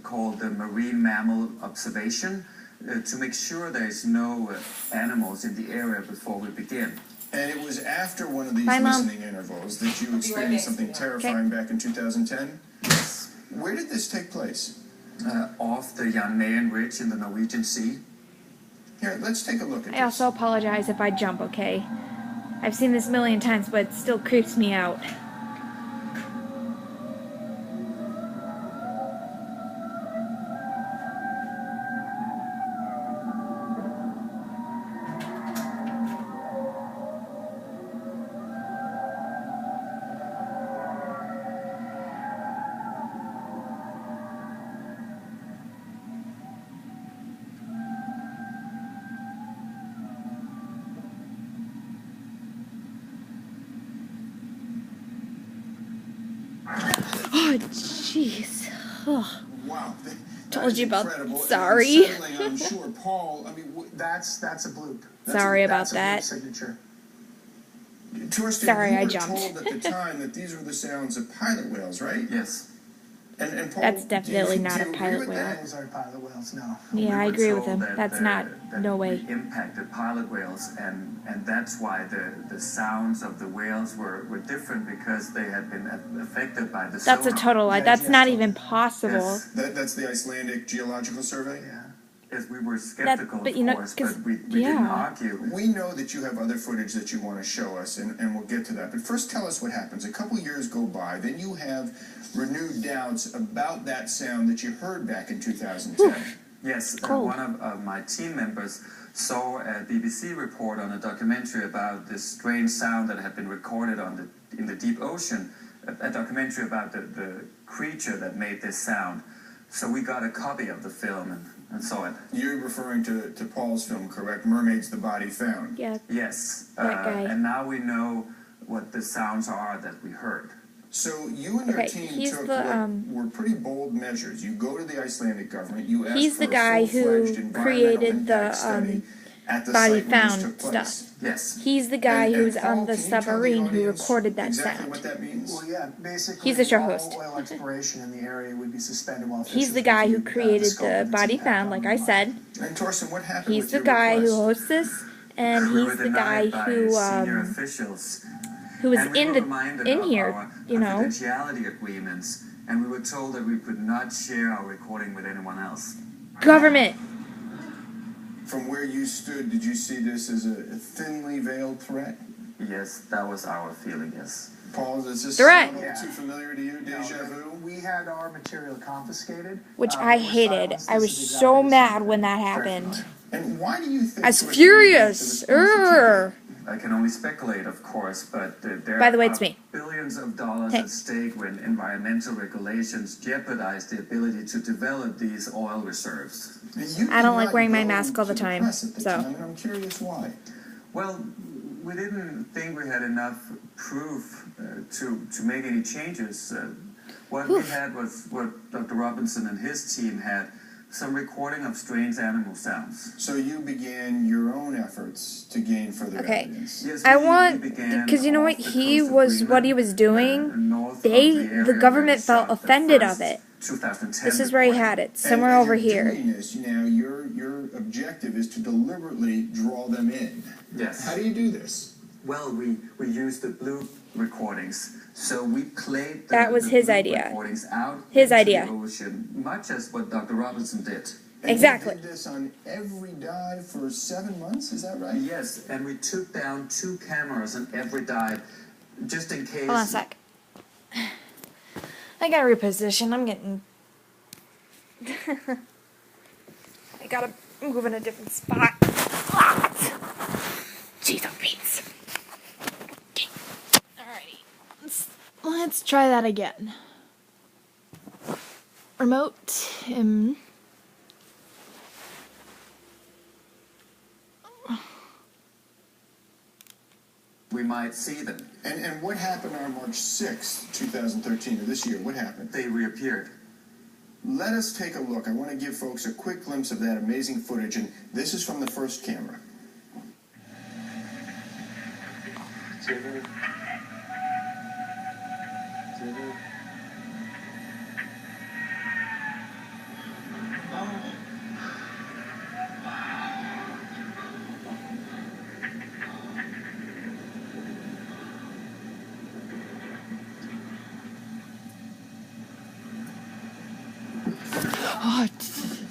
called the marine mammal observation to make sure there's no animals in the area before we begin. And it was after one of these listening intervals that you experienced something terrifying back in 2010? Yes. Where did this take place? Off the Jan Mayen Ridge in the Norwegian Sea. Here, let's take a look at this. I also apologize if I jump, okay? I've seen this a million times, but it still creeps me out. Oh, jeez. Oh. Wow. Told you about incredible. Sorry. I'm sure, Paul. I mean, that's a bloop. Sorry about that. Signature. Torsten, Sorry, you I were jumped. told at the time that these were the sounds of pilot whales, right? Yes. And Paul, That's definitely not a do you pilot agree with whale. that? Those aren't pilot whales, no. Yeah, I We were agree with told him. that That's not, no way. We impacted pilot whales, and that's why the sounds of the whales were different, because they had been affected by the That's a sonar. total lie. That's not even possible. Yes. That's the Icelandic Geological Survey? Yeah. Yes, we were skeptical, but, of you know, course, 'cause- but we didn't yeah. argue. We know that you have other footage that you want to show us, and we'll get to that. But first, tell us what happens. A couple years go by, then you have renewed doubts about that sound that you heard back in 2010. Yes, Cold. one of my team members saw a BBC report on a documentary about this strange sound that had been recorded in the deep ocean, a documentary about the creature that made this sound. So we got a copy of the film and saw it. You're referring to Paul's film, correct? Mermaids, the Body Found. Yeah. Yes, That guy. and now we know what the sounds are that we heard. So you and your Okay, team he's took the, what were pretty bold measures. You go to the Icelandic government, you ask He's for the a guy full-fledged who environmental created impact the, study at the body site where this found took place. stuff. Yes. He's the guy And who's Paul, on the can you tell submarine who audience recorded that exactly sound. what that means? Well, yeah, basically, He's the show all host. oil exploration in the area would be suspended while He's the guy who created the body found, like I said. And Torsten, what happened He's with the your guy who request? hosts this, and We he's were the guy denied by who senior officials. was And we in were the reminded in of here, our you know. confidentiality agreements, and we were told that we could not share our recording with anyone else. Government. From where you stood, did you see this as a thinly veiled threat? Yes, that was our feeling, yes. Paul, does this Threat. sound a little too familiar to you? Deja vu? We had our material confiscated. Which I or hated. silenced. I was This is so exactly the mad same when thing. that happened. And why do you think... I was Torsten, furious. the response that you I can only speculate, of course, but there By the way, are it's me. billions of dollars Hey. at stake when environmental regulations jeopardize the ability to develop these oil reserves. did? You I don't did like not wearing my go mask all the to time, press at the so. time, and I'm curious why. Well, we didn't think we had enough proof to make any changes. What we had was what Dr. Robinson and his team had, some recording of strange animal sounds. So you began your own efforts to gain further Okay. evidence. Yes, I we want, began because you know what off the he coast of was, what Greenland, he was doing. north of They, the area the where government we felt shot the offended first of it. 2010 This is where he recording. had it, And somewhere as over you're here. doing this, your objective is to deliberately draw them in. Yes. How do you do this? Well, we used the blue recordings, so we played That was his blue idea. recordings out His into idea. the ocean, much as what Dr. Robinson did. And Exactly. you did this on every dive for 7 months, is that right? Yes, and we took down 2 cameras on every dive, just in case. Hold on a sec. I gotta reposition. I'm getting. I gotta move in a different spot. Jeez, oh beats. Okay. Alrighty. Let's try that again. Remote. We might see them. And what happened on March 6th, 2013, or this year? What happened? They reappeared. Let us take a look. I want to give folks a quick glimpse of that amazing footage, and this is from the first camera. What?